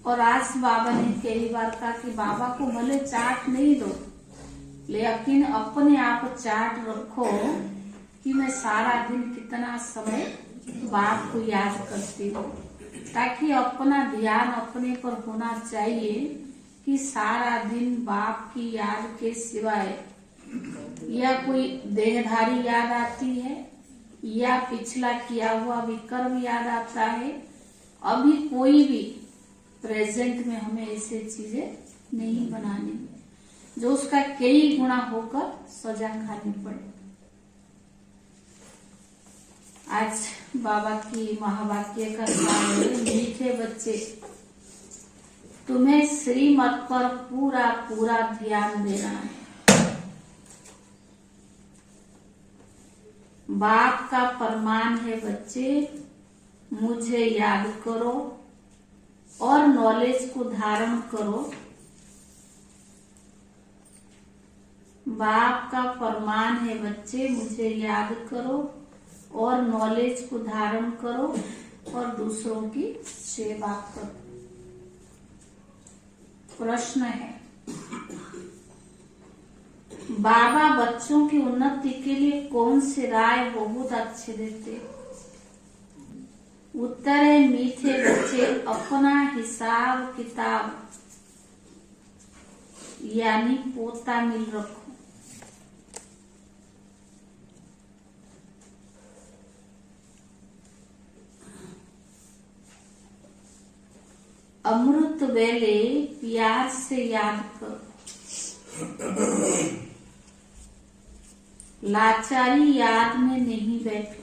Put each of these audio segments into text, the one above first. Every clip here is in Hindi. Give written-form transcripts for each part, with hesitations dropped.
और आज बाबा ने कई बार कहा कि बाबा को भले चाट नहीं दो, लेकिन अपने आप चाट रखो कि मैं सारा दिन कितना समय बाप को याद करती हूँ, ताकि अपना ध्यान अपने पर होना चाहिए कि सारा दिन बाप की याद के सिवाय या कोई देहधारी याद आती है या पिछला किया हुआ विकर्म याद आता है। अभी कोई भी प्रेजेंट में हमें ऐसे चीजें नहीं बनानी जो उसका कई गुना होकर सजा खानी पड़े। आज बाबा की महावाक्य का सार है, मीठे बच्चे तुम्हें श्रीमत पर पूरा पूरा ध्यान देना है। बाप का फरमान है बच्चे मुझे याद करो और नॉलेज को धारण करो। बाप का फरमान है बच्चे मुझे याद करो और नॉलेज को धारण करो और दूसरों की सेवा करो। प्रश्न है, बाबा बच्चों की उन्नति के लिए कौन से राय बहुत अच्छे देते? उत्तर है मीठे बच्चे अपना हिसाब किताब यानी पोता मिल रखो। अमृत वेले प्यार से याद करो, लाचारी याद में नहीं बैठो।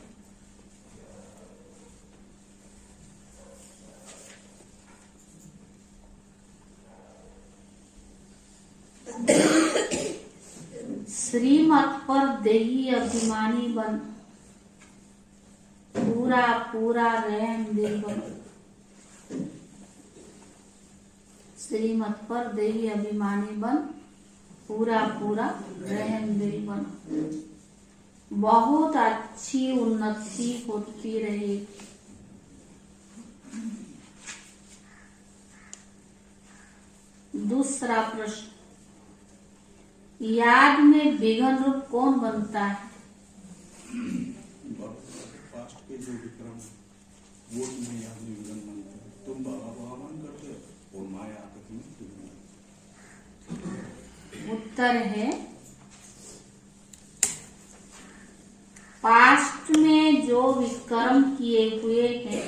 श्रीमत पर देही अभिमानी बन, पूरा पूरा रहम दिल बनो। श्रीमत पर देही अभिमानी बन, पूरा पूरा रहम दिल बनो। बहुत अच्छी उन्नति होती रहेगी। दूसरा प्रश्न, याद में विघ्न रूप कौन बनता है? पास्ट के जो विक्रम वो तुम्हें याद में विघ्न बनते हैं। तुम बाबा को आह्वान करते हो और माया आकर तुम्हें विघ्न। उत्तर है पास्ट में जो विक्रम किए हुए हैं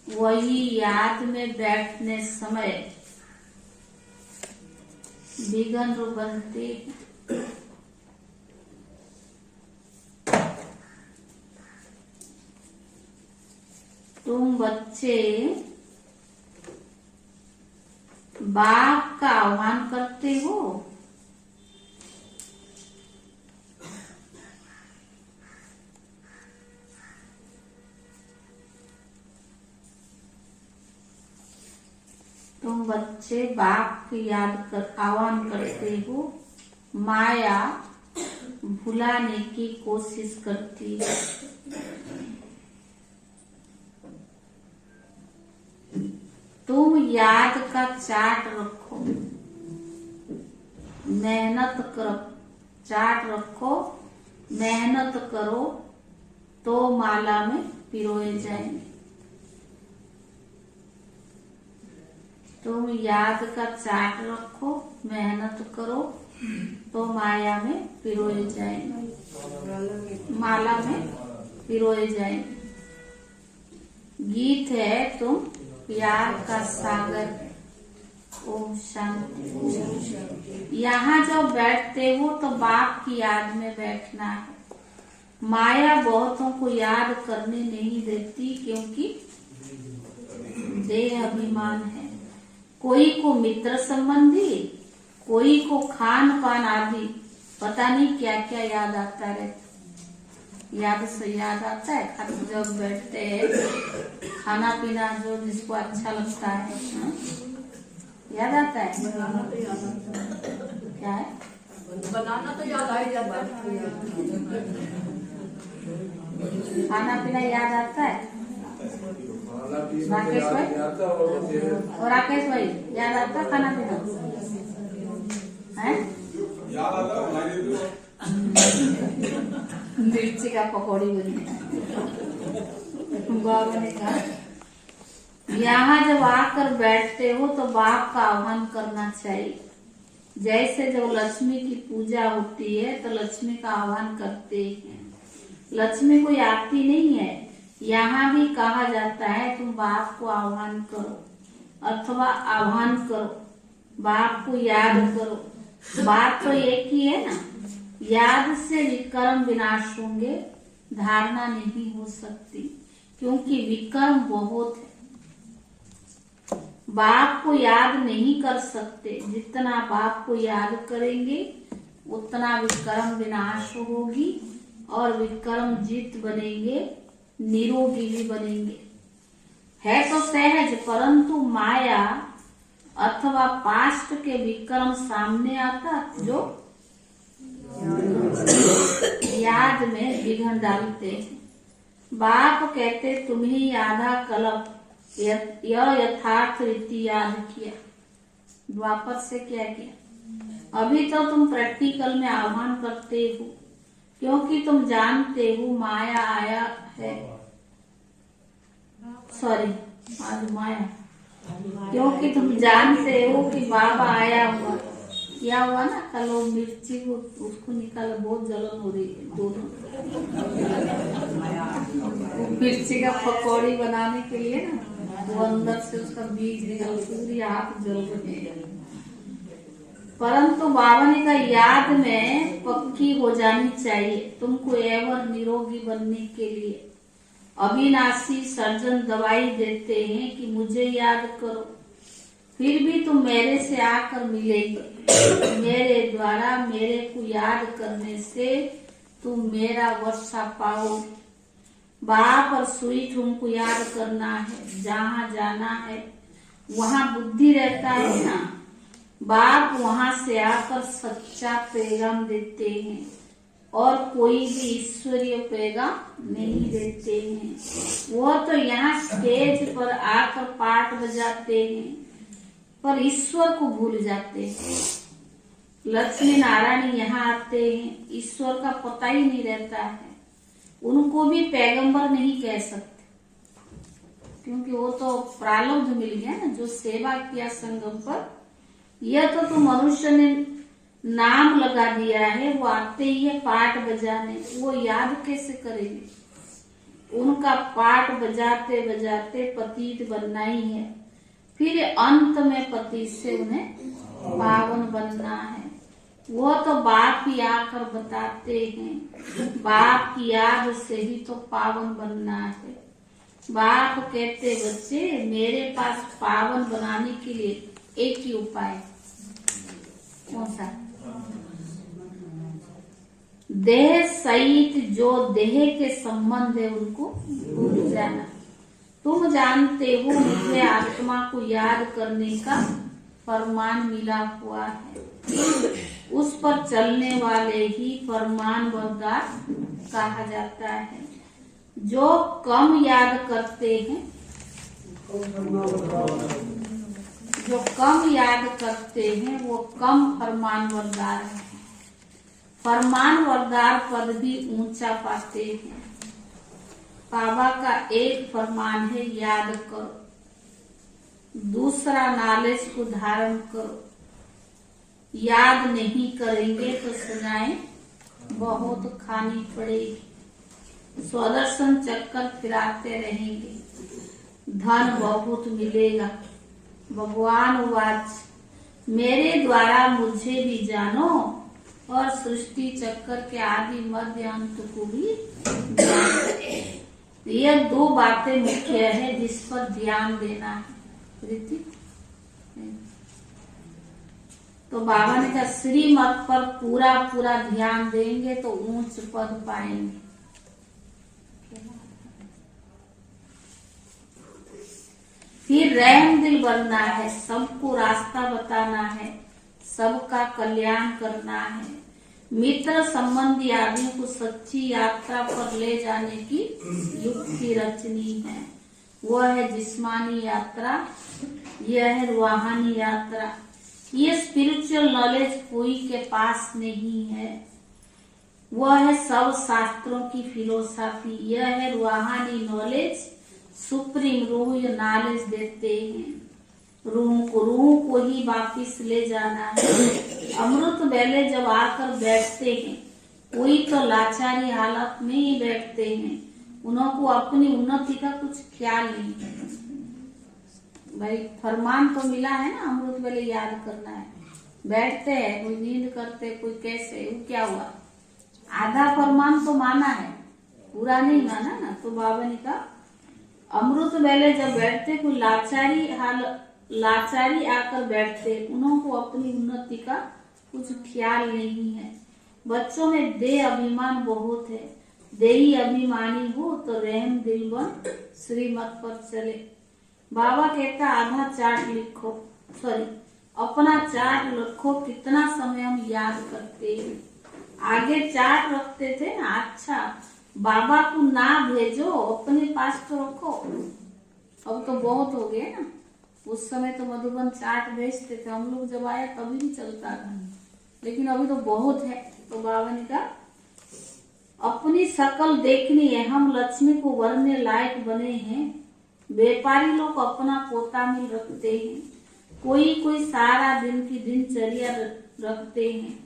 वही याद में बैठने समय विघ्न रूप बनते हैं। तुम बच्चे बाप का आह्वान करते हो, तुम बच्चे बाप की याद कर आह्वान करते हो, माया भुलाने की कोशिश करती है। तुम याद का चार्ट रखो, मेहनत करो, चार्ट रखो, मेहनत करो तो माला में पिरोए जाएंगे। तुम याद का चार्ट रखो, मेहनत करो तो माया में पिरोए जाएंगे, माला में पिरोए जाएंगे। गीत है तुम प्यार का सागर। ओम शांति। यहाँ जब बैठते हो तो बाप की याद में बैठना है। माया बहुतों को याद करने नहीं देती क्योंकि देह अभिमान है। कोई को मित्र संबंधी, कोई को खान पान आदि पता नहीं क्या क्या याद आता रहता। याद से याद आता है खाते जब बैठते हैं, खाना पीना जो जिसको अच्छा लगता है याद आता है। क्या है? बनाना तो याद आ ही जाता है। खाना पीना याद आता है। राकेश भाई और राकेश भाई याद आता खाना पीना है? याद आता हमारे मिर्ची का पकौड़ी बनी बाबा ने कहा यहाँ जब आकर बैठते हो तो बाप का आह्वान करना चाहिए। जैसे जब लक्ष्मी की पूजा होती है तो लक्ष्मी का आह्वान करते हैं। लक्ष्मी कोई आती नहीं है। यहाँ भी कहा जाता है तुम बाप को आह्वान करो अथवा आह्वान करो, बाप को याद करो। बात तो एक ही है ना, याद से विकर्म विनाश होंगे, धारणा नहीं हो सकती क्योंकि विकर्म बहुत है। बाप को याद नहीं कर सकते, जितना बाप को याद करेंगे उतना विकर्म विनाश होगी और विकर्म जीत बनेंगे, निरोगी भी बनेंगे। है तो सहज, परंतु माया अथवा पास्ट के विकर्म सामने आता जो याद में विघ्न डालते हैं। बाप कहते तुम्हें आधा कल्प यह यथार्थ रीति याद किया, द्वापर से क्या किया। अभी तो तुम प्रैक्टिकल में आह्वान करते हो क्योंकि तुम जानते हो माया आया है। सॉरी, आज माया, क्योंकि तुम जानते हो कि बाबा आया हुआ। क्या हुआ ना, कल वो मिर्ची को उसको निकाला, बहुत जलन हो रही है दोनों। मिर्ची का पकौड़ी बनाने के लिए ना वो अंदर से उसका बीज निकल, पूरी हाथ जल रही है। परंतु बाबा ने कहा याद में पक्की हो जानी चाहिए तुमको एवर निरोगी बनने के लिए। अविनाशी सर्जन दवाई देते हैं कि मुझे याद करो, फिर भी तुम मेरे से आकर मिलेंगे। मेरे द्वारा मेरे को याद करने से तुम मेरा वर्षा पाओ। बाप और सुई तुमको याद करना है, जहाँ जाना है वहाँ बुद्धि रहता है ना। बाप वहाँ से आकर सच्चा पैगाम देते हैं और कोई भी ईश्वरीय पैगाम नहीं देते हैं। वो तो यहाँ स्टेज पर आकर पाठ बजाते हैं पर ईश्वर को भूल जाते हैं। लक्ष्मी नारायण यहाँ आते हैं, ईश्वर का पता ही नहीं रहता है। उनको भी पैगंबर नहीं कह सकते क्योंकि वो तो प्रारब्ध मिल गया ना, जो सेवा किया संगम पर। यह तो मनुष्य ने नाम लगा दिया है, वो आते ही है पाठ बजाने, वो याद कैसे करेंगे। उनका पाठ बजाते बजाते पतित बनना ही है, फिर अंत में पति से उन्हें पावन बनना है। वो तो बाप ही आकर बताते हैं, बाप की याद से ही तो पावन बनना है। बाप कहते बच्चे मेरे पास पावन बनाने के लिए एक ही उपाय, कौन सा? देह सहित जो देह के संबंध है उनको भूल जाना। तुम जानते हो मुझे आत्मा को याद करने का फरमान मिला हुआ है, उस पर चलने वाले ही फरमान बरदार कहा जाता है। जो कम याद करते हैं, जो कम याद करते हैं वो कम फरमान बरदार है। फरमान बरदार पद भी ऊंचा पाते हैं। बाबा का एक फरमान है याद करो, दूसरा नॉलेज को धारण करो। याद नहीं करेंगे तो सुनाए बहुत खानी पड़ेगी। स्वदर्शन चक्कर फिराते रहेंगे, धन बहुत मिलेगा। भगवान वाच मेरे द्वारा मुझे भी जानो और सृष्टि चक्कर के आदि मध्य अंत को भी जानो। यह दो बातें मुख्य है जिस पर ध्यान देना है। तो बाबा ने कहा श्रीमत पर पूरा पूरा ध्यान देंगे तो ऊंच पद पाएंगे। फिर रहम दिल बनना है, सबको रास्ता बताना है, सबका कल्याण करना है, मित्र संबंधी आदमी को सच्ची यात्रा पर ले जाने की युक्ति रचनी है। वह है जिस्मानी यात्रा, यह है रूहानी यात्रा। ये स्पिरिचुअल नॉलेज कोई के पास नहीं है। वह है सब शास्त्रों की फिलोसॉफी। यह है रूहानी नॉलेज। सुप्रीम रूह नॉलेज देते हैं। रूह को ही वापिस ले जाना है। अमृत वेले जब आकर बैठते हैं, कोई तो लाचारी हालत में ही बैठते हैं। उनको अपनी उन्नति का कुछ ख्याल नहीं है। भाई फरमान तो मिला है ना, अमृत वेले याद करना है। बैठते हैं, कोई नींद करते, कोई कैसे, वो क्या हुआ? आधा फरमान तो माना है, पूरा नहीं माना ना। तो बाबा ने कहा अमृत वेले जब बैठते, कोई लाचारी आकर बैठते, उनको अपनी उन्नति का कुछ ख्याल नहीं है। बच्चों में देह अभिमान बहुत है। देही अभिमानी हो तो रहम दिल बन श्रीमत पर चले। बाबा कहता आधा चार्ट लिखो, सॉरी अपना चार्ट रखो, कितना समय हम याद करते हैं। आगे चार्ट रखते थे ना। अच्छा, बाबा को ना भेजो, अपने पास तो रखो। अब तो बहुत हो गए ना। उस समय तो मधुबन चार्ट भेजते थे, हम लोग जब आया तभी भी चलता था, लेकिन अभी तो बहुत है। तो बाबा ने कहा अपनी शकल देखनी है। हम लक्ष्मी को वरने लायक बने हैं। व्यापारी लोग अपना पोता मिल रखते हैं। कोई सारा दिन की दिनचर्या रखते हैं।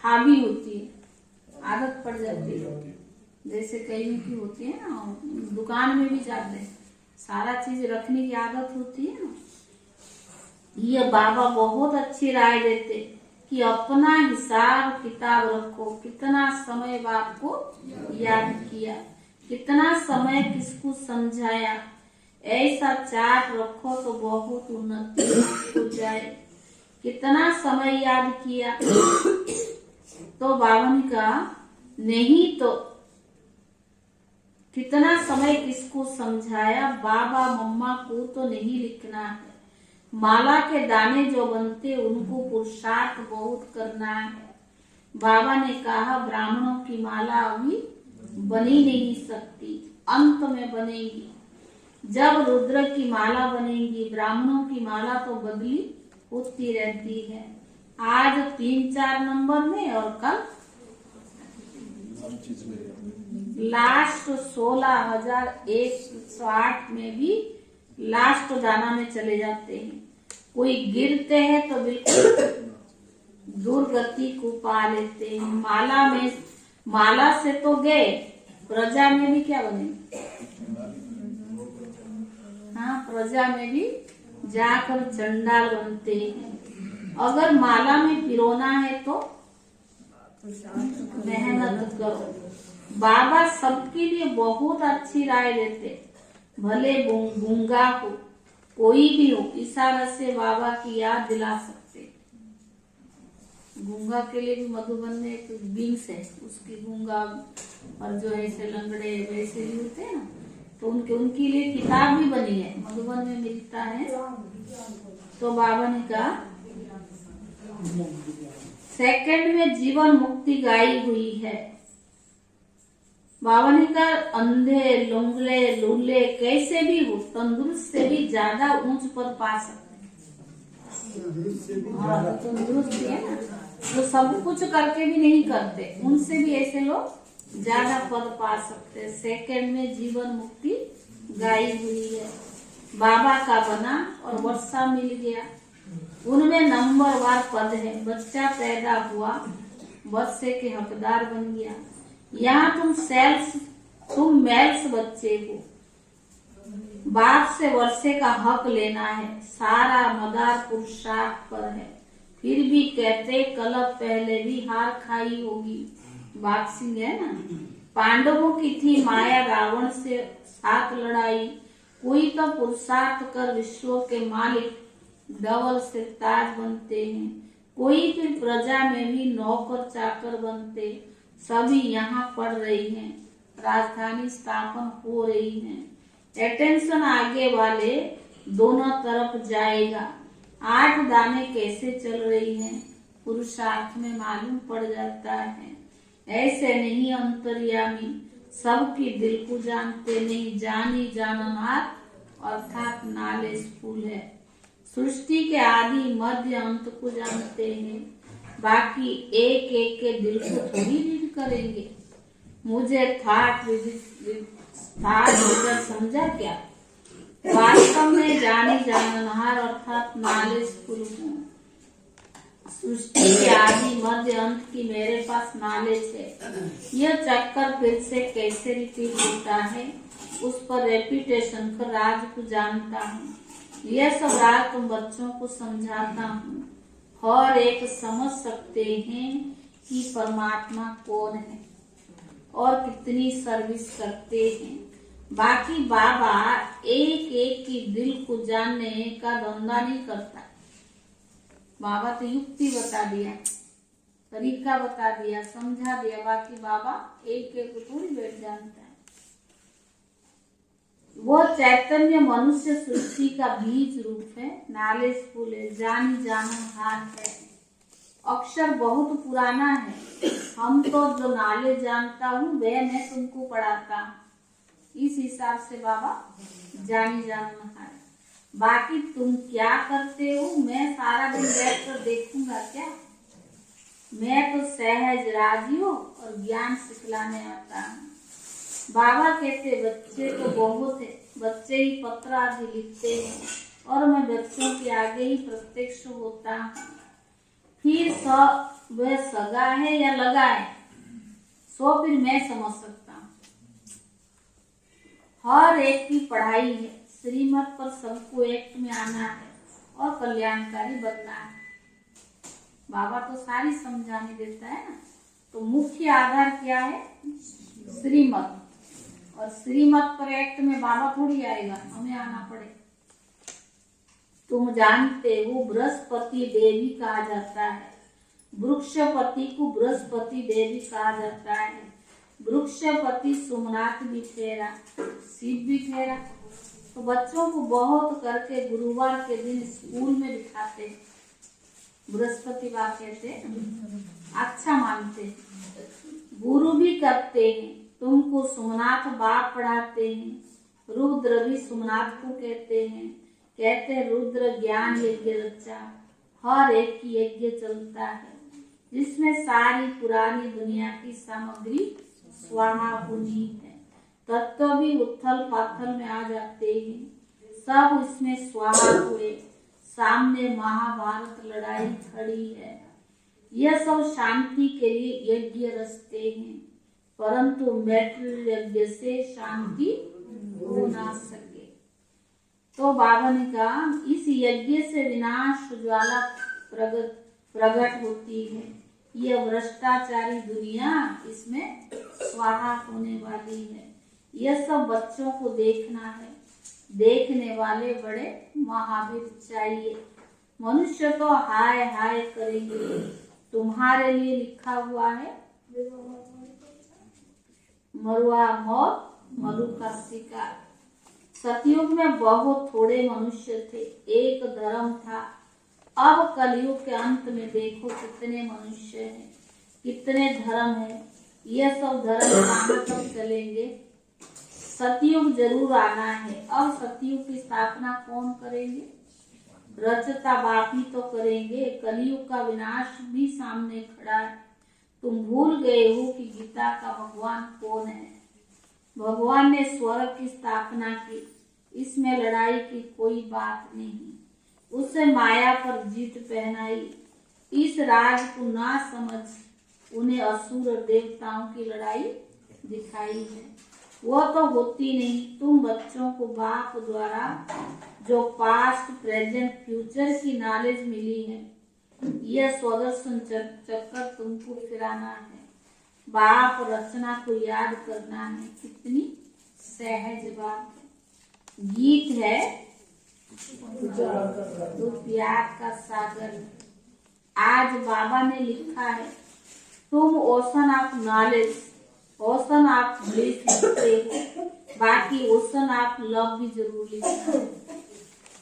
हावी होती है, आदत पड़ जाती है। जैसे कहीं की होती है ना, दुकान में भी जाते हैं, सारा चीज रखने की आदत होती है ना। ये बाबा बहुत अच्छी राय देते कि अपना हिसाब किताब रखो। कितना समय बाप को याद किया, कितना समय किसको समझाया, ऐसा चार्ट रखो तो बहुत उन्नति हो जाए। कितना समय याद किया, तो बाबा ने कहा नहीं तो कितना समय किसको समझाया, बाबा मम्मा को तो नहीं लिखना है। माला के दाने जो बनते उनको पुरुषार्थ बहुत करना है। बाबा ने कहा ब्राह्मणों की माला अभी बनी नहीं सकती, अंत में बनेगी। जब रुद्र की माला बनेगी, ब्राह्मणों की माला तो बदली होती रहती है। आज 3-4 नंबर में और कल लास्ट 16,108 में भी लास्ट दाना में चले जाते हैं। कोई गिरते हैं तो बिल्कुल दुर्गति को पा लेते हैं। माला से तो गए, प्रजा में भी क्या बने? हाँ, प्रजा में भी जाकर चंडाल बनते हैं। अगर माला में पिरोना है तो मेहनत करो। बाबा सबके लिए बहुत अच्छी राय देते। भले गूंगा को कोई भी हो, इशारा से बाबा की याद दिला सकते। गूंगा के लिए भी मधुबन में एक विंग्स है, उसकी गूंगा और जो ऐसे लंगड़े वैसे भी होते हैं ना, तो उनके लिए किताब भी बनी है, मधुबन में मिलता है। तो बाबा ने कहा सेकंड में जीवन मुक्ति गाई हुई है। बाबा ने कहा अंधे लुंगड़े लूले कैसे भी हो, तंदुरुस्त से भी ज्यादा ऊंच पद पा सकते हैं। हाँ, तो तंदुरुस्त है ना, जो सब कुछ करके भी नहीं करते, उनसे भी ऐसे लोग ज्यादा पद पा सकते हैं। सेकंड में जीवन मुक्ति गाई हुई है। बाबा का बना और वर्षा मिल गया, उनमें नंबरवार पद है। बच्चा पैदा हुआ, वर्षे के हकदार बन गया। यहाँ तुम मेल्स बच्चे हो, बाप से वर्षे का हक लेना है। सारा मदार पुरुषार्थ पर है, फिर भी कहते कल पहले भी हार खाई होगी। बॉक्सिंग है ना। पांडवों की थी माया रावण से साथ लड़ाई। कोई तो पुरुषार्थ कर विश्व के मालिक डबल से ताज बनते हैं। कोई फिर प्रजा में भी नौकर चाकर बनते। सभी यहाँ पढ़ रही हैं, राजधानी स्थापन हो रही है। अटेंशन आगे वाले दोनों तरफ जाएगा। 8 दाने कैसे चल रही हैं, पुरुषार्थ में मालूम पड़ जाता है। ऐसे नहीं अंतर्यामी, सबकी दिल को जानते नहीं। जानी जाननार अर्थात नॉलेज फुल है। सृष्टि के आदि मध्य अंत को जानते हैं, बाकी एक एक के दिल को थोड़ी रीड करेंगे। मुझे थॉट रीडर समझा क्या? वास्तव में जानी जाननहार अर्थात नॉलेज फुल हूँ। सृष्टि के आदि मध्य अंत की मेरे पास नॉलेज है। यह चक्कर फिर से कैसे रिपीट होता है, उस पर रेपिटेशन कर राज को जानता हूँ। यह सब राज तुम बच्चों को समझाता हूँ। और एक समझ सकते हैं कि परमात्मा कौन है और कितनी सर्विस करते हैं। बाकी बाबा एक एक की दिल को जानने का धंधा नहीं करता। बाबा तो युक्ति बता दिया, तरीका बता दिया, समझा दिया। बाकी बाबा एक एक को थोड़ी बैठ जानता है। वो चैतन्य मनुष्य सृष्टि का बीज रूप है, नॉलेजफुल है, जानी जाननहार है। अक्षर बहुत पुराना है। हम तो जो नॉलेज जानता हूँ वह मैं तुमको पढ़ाता हूँ। इस हिसाब से बाबा जानी जाननहार। बाकी तुम क्या करते हो मैं सारा दिन बैठ कर देखूंगा क्या? मैं तो सहज राजी हूँ और ज्ञान सिखलाने आता हूँ। बाबा कहते बच्चे तो बहुत है, बच्चे ही पत्र आदि लिखते हैं और मैं बच्चों के आगे ही प्रत्यक्ष होता हूँ। फिर वह सगा है या लगा है सो फिर मैं समझ सकता हूँ। हर एक की पढ़ाई है, श्रीमत पर सबको एक्ट में आना है और कल्याणकारी बनना है। बाबा तो सारी समझाने देता है ना। तो मुख्य आधार क्या है? श्रीमत। और श्रीमत पर एक्ट में बाबा थोड़ी आएगा, हमें आना पड़े। तुम जानते हो बृहस्पति देवी कहा जाता है। वृक्षपति को बृहस्पति देवी कहा जाता है। वृक्षपति सोमनाथ भी ठहरा, शिव भी ठहरा। तो बच्चों को बहुत करके गुरुवार के दिन स्कूल में बिठाते हैं। बृहस्पतिवार कहते हैं, अच्छा मानते हैं। गुरु भी करते हैं। तुमको सोमनाथ बाप पढ़ाते हैं। रुद्र भी सोमनाथ को कहते हैं। कहते हैं रुद्र ज्ञान यज्ञ रचा। हर एक की यज्ञ चलता है जिसमें सारी पुरानी दुनिया की सामग्री स्वाहा होनी है। तत्व भी उथल पाथल में आ जाते हैं। सब इसमें स्वाहा हुए। सामने महाभारत लड़ाई खड़ी है। यह सब शांति के लिए यज्ञ रचते हैं, परंतु मैटेरियल यज्ञ से शांति हो ना सके। तो बाबा ने कहा इस यज्ञ से विनाश ज्वाला प्रकट होती है। यह भ्रष्टाचारी दुनिया इसमें स्वाहा होने वाली है। यह सब बच्चों को देखना है। देखने वाले बड़े महावीर चाहिए। मनुष्य तो हाय हाय करेंगे। तुम्हारे लिए लिखा हुआ है मरुआ मौत मरु का शिकार। सतयुग में बहुत थोड़े मनुष्य थे, एक धर्म था। अब कलयुग के अंत में देखो कितने मनुष्य हैं, कितने धर्म हैं। यह सब धर्म कहाँ तक चलेंगे? सतयुग जरूर आना है। अब सतयुग की स्थापना कौन करेंगे? रचता बाप ही तो करेंगे। कलयुग का विनाश भी सामने खड़ा है। तुम भूल गए हो कि गीता का भगवान कौन है। भगवान ने स्वर्ग की स्थापना की। इसमें लड़ाई की कोई बात नहीं। उसे माया पर जीत पहनाई। इस राज को ना समझ उन्हें असुर और देवताओं की लड़ाई दिखाई है। वो तो होती नहीं। तुम बच्चों को बाप द्वारा जो पास्ट प्रेजेंट फ्यूचर की नॉलेज मिली है, यह स्वदर्शन चक्कर तुमको फिराना है। बाप रचना को याद करना है। कितनी सहज बात है। गीत है तो प्यार का सागर। आज बाबा ने लिखा है तुम ocean of knowledge, ocean of bliss लिखते हो। बाकी ओशन ऑफ लव भी जरूर लिखना है।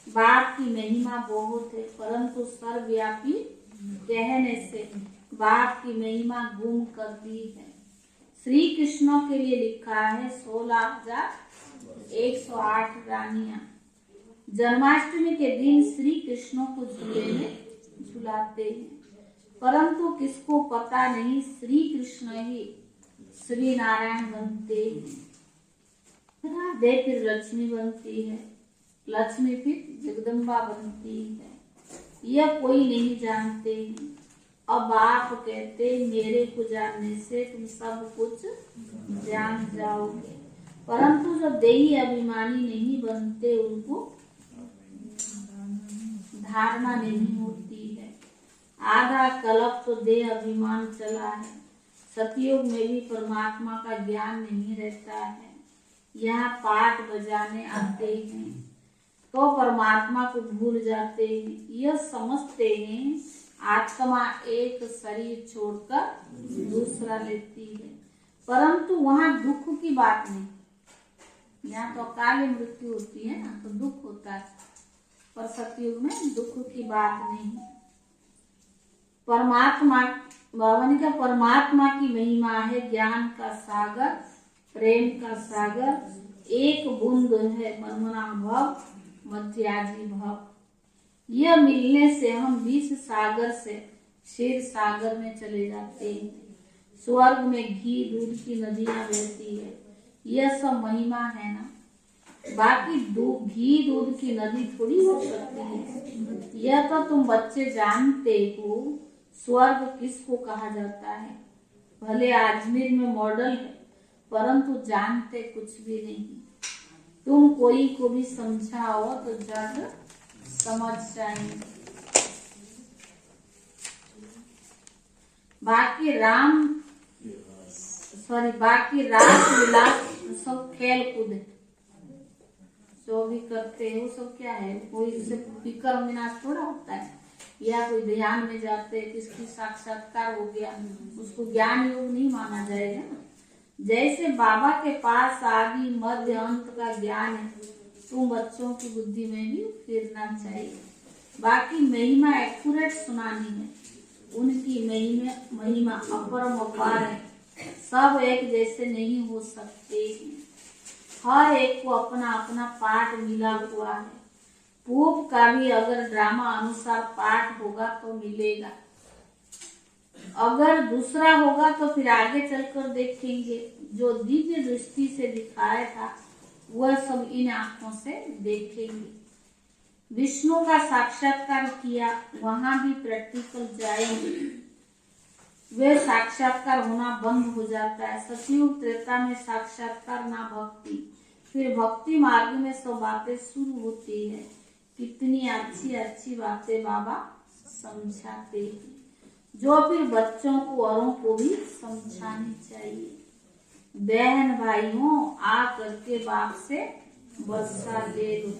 बाप की महिमा बहुत है, परंतु सर्वव्यापी कहने से बाप की महिमा गुम कर दी है। श्री कृष्ण के लिए लिखा है 16,108 रानियां। जन्माष्टमी के दिन श्री कृष्ण को झूले में झुलाते हैं, परंतु किसको पता नहीं श्री कृष्ण ही श्री नारायण बनते हैं। राधे फिर लक्ष्मी बनती है, लक्ष्मी फिर जगदम्बा बनती है, यह कोई नहीं जानते हैं। अब आप कहते मेरे को जानने से तुम सब कुछ जान जाओगे, परंतु जो देही अभिमानी नहीं बनते उनको धारणा नहीं होती है। आधा कल्प तो देह अभिमान चला है, सतयुग में भी परमात्मा का ज्ञान नहीं रहता है। यहाँ पाठ बजाने आते हैं तो परमात्मा को भूल जाते हैं, यह समझते हैं आत्मा एक शरीर छोड़कर दूसरा लेती है, परंतु वहाँ दुख की बात नहीं। यहाँ तो अकाल मृत्यु होती है ना, तो दुख होता है, पर सतयुग में दुख की बात नहीं। परमात्मा बाबा का परमात्मा की महिमा है ज्ञान का सागर, प्रेम का सागर, एक बूंद है मनमना भव मध्याजी भव। यह मिलने से हम 20 सागर से क्षीर सागर में चले जाते हैं। स्वर्ग में घी दूध की नदियां बहती है, यह सब महिमा है ना। बाकी घी दूध की नदी थोड़ी हो सकती है। यह तो तुम बच्चे जानते हो स्वर्ग किसको कहा जाता है। भले अजमेर में मॉडल है, परंतु जानते कुछ भी नहीं। तुम कोई को भी समझाओ तो जग समझ जाएंगे। बाकी रास विलास सब खेल कूद जो भी करते हैं वो सब क्या है, कोई इससे विक्रम विनाश थोड़ा होता है। या कोई ध्यान में जाते किसकी साक्षात्कार हो गया, उसको ज्ञान योग नहीं माना जाएगा ना। जैसे बाबा के पास आदि मध्य अंत का ज्ञान है, तुम बच्चों की बुद्धि में भी फिरना चाहिए। बाकी महिमा एक्यूरेट सुनानी है, उनकी महिमा अपरम अपार है। सब एक जैसे नहीं हो सकते, हर एक को अपना अपना पाठ मिला हुआ है। पूप का भी अगर ड्रामा अनुसार पाठ होगा तो मिलेगा, अगर दूसरा होगा तो फिर आगे चलकर देखेंगे। जो दिव्य दृष्टि से दिखाया था वह सब इन आंखों से देखेंगे। विष्णु का साक्षात्कार किया, वहां भी प्रैक्टिकल जाएंगे, वे साक्षात्कार होना बंद हो जाता है। सतयुग त्रेता में साक्षात्कार ना भक्ति, फिर भक्ति मार्ग में सब बातें शुरू होती है। कितनी अच्छी अच्छी बातें बाबा समझाते हैं, जो फिर बच्चों को औरों को भी समझानी चाहिए। बहन भाइयों आ करके बाप से बसा ले लो,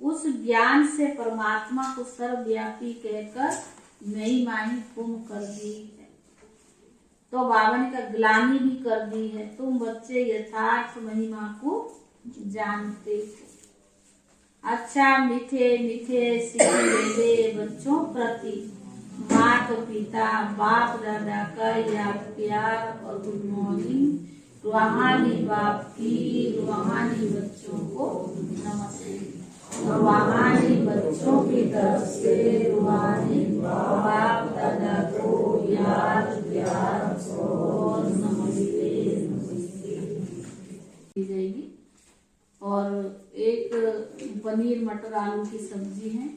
उस ज्ञान से परमात्मा को सर्वव्यापी कहकर महिमा ही तुम कर दी है। तो बाबा ने का ग्लानि भी कर दी है, तुम बच्चे यथार्थ महिमा को जानते हो। अच्छा मीठे मीठे सीखे बच्चों प्रति माता पिता बाप दादा का याद प्यार और गुड मॉर्निंग। रूहानी बाप की रूहानी बच्चों को नमस्ते। रूहानी बच्चों की तरफ से रूहानी बाप दादा को याद प्यार और नमस्ते की जाएगी। और एक पनीर मटर आलू की सब्जी है,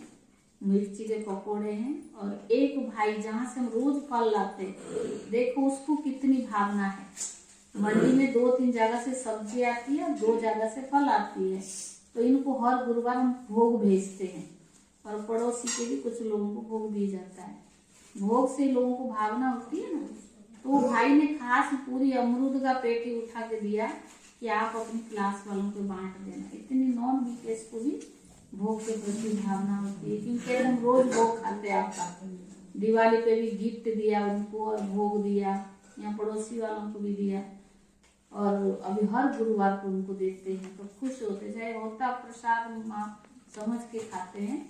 मिर्ची के पकोड़े हैं, और एक भाई जहाँ से हम रोज फल लाते, देखो उसको कितनी भावना है। मंडी में 2-3 जगह से सब्जी आती है, 2 जगह से फल आती है, तो इनको हर गुरुवार हम भोग भेजते हैं, और पड़ोसी के भी कुछ लोगों को भोग भी जाता है। भोग से लोगों को भावना होती है ना, तो भाई ने खास पूरी अमरूद का पेटी उठा के दिया कि आप अपनी क्लास वालों को बांट देना। इतनी नॉन वीकेस को भी भोग के प्रति भावना होती है, क्योंकि हम रोज भोग खाते हैं। आपका दिवाली पे भी गिफ्ट दिया उनको और भोग दिया, यहाँ पड़ोसी वालों को भी दिया, और अभी हर गुरुवार को उनको देते हैं, तो खुश होते। चाहे होता प्रसाद माँ समझ के खाते हैं।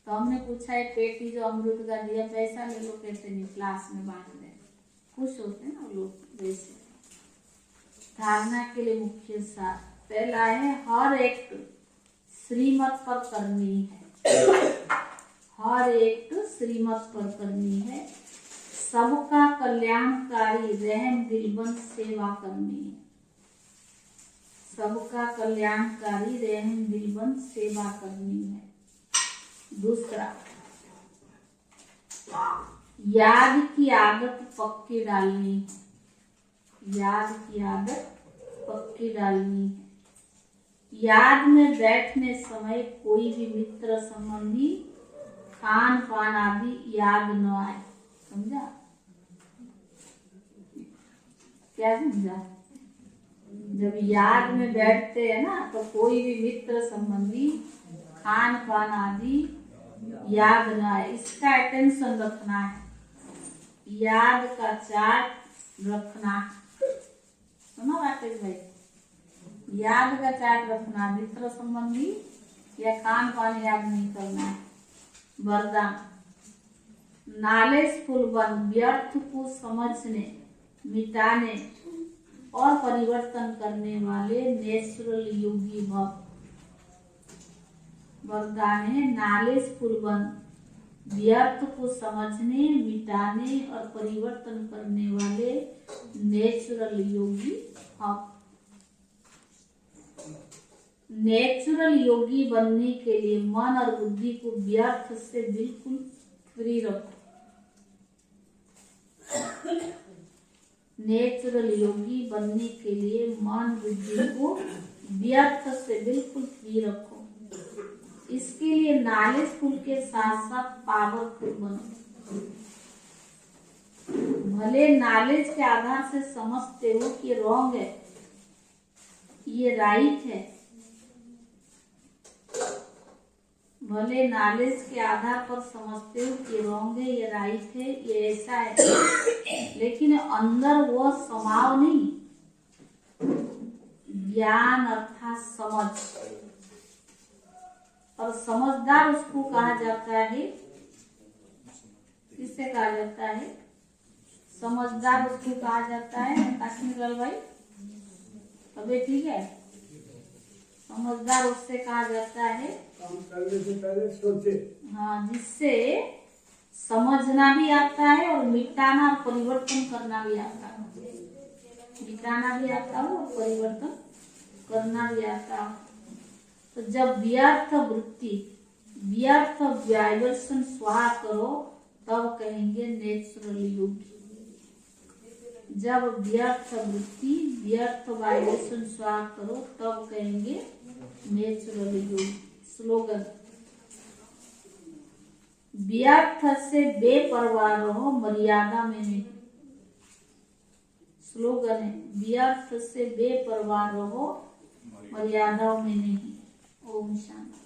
तो हमने पूछा एक पेटी जो अमृत का दिया पैसा ले लो, कहते नहीं क्लास में बांट दें। खुश होते हैं ना लोग। वैसे धारणा के लिए मुख्य सार पहला है हर एक श्रीमत पर करनी है, हर एक श्रीमत पर करनी है। सबका कल्याणकारी रहम दिलबंद सेवा करनी है, सबका कल्याणकारी रहम दिलबंद सेवा करनी है। दूसरा, याद की आदत पक्की डालनी है, याद की आदत पक्की डालनी है। याद में बैठने समय कोई भी मित्र संबंधी खान पान आदि याद न आए, समझा? क्या समझा? जब याद में बैठते हैं ना तो कोई भी मित्र संबंधी खान पान आदि याद न आए, इसका अटेंशन रखना है, याद का चार्ट रखना है। सुनो राकेश भाई, याद का चार्ट रखना, मित्र संबंधी या खान पान याद नहीं करना है। वरदान, नॉलेजफुल बन, व्यर्थ को समझने, मिटाने और परिवर्तन करने वाले नेचुरल योगी भव। वरदान है, नॉलेजफुल बन, व्यर्थ को समझने, मिटाने और परिवर्तन करने वाले नेचुरल योगी भव। नेचुरल योगी बनने के लिए मन और बुद्धि को व्यर्थ से बिल्कुल फ्री रखो। नेचुरल योगी बनने के लिए मन बुद्धि को व्यर्थ से बिल्कुल फ्री रखो। इसके लिए नॉलेजफुल के साथ साथ पावरफुल बनो। भले नॉलेज के आधार से समझते हो कि रॉन्ग है, ये राइट है, भले नॉलेज के आधार पर समझते हो कि रॉन्ग है, ये राइट है, ये ऐसा है, लेकिन अंदर वो समाव नहीं। ज्ञान अर्थात समझ, और समझदार उसको कहा जाता है, किससे कहा जाता है? समझदार उसको कहा जाता है। काश्मीर भाई अबे ठीक है, समझदार उससे कहा जाता है काम करने से पहले सोचे। हाँ, जिससे समझना भी आता है और मिटाना और परिवर्तन करना भी आता है, मिटाना भी आता हो और परिवर्तन करना भी आता हो। तो जब व्यर्थ वृत्ति, व्यर्थ वाइब्रेशन स्वाहा करो तब कहेंगे नेचुरल योगी। जब व्यर्थ वृत्ति, व्यर्थ वाइब्रेशन स्वाहा करो तब कहेंगे नेचुरल योगी। स्लोगन, व्यर्थ से बेपरवाह रहो, मर्यादा में नहीं। स्लोगन है, व्यर्थ से बेपरवाह रहो, मर्यादाओं में नहीं। ओम शांति।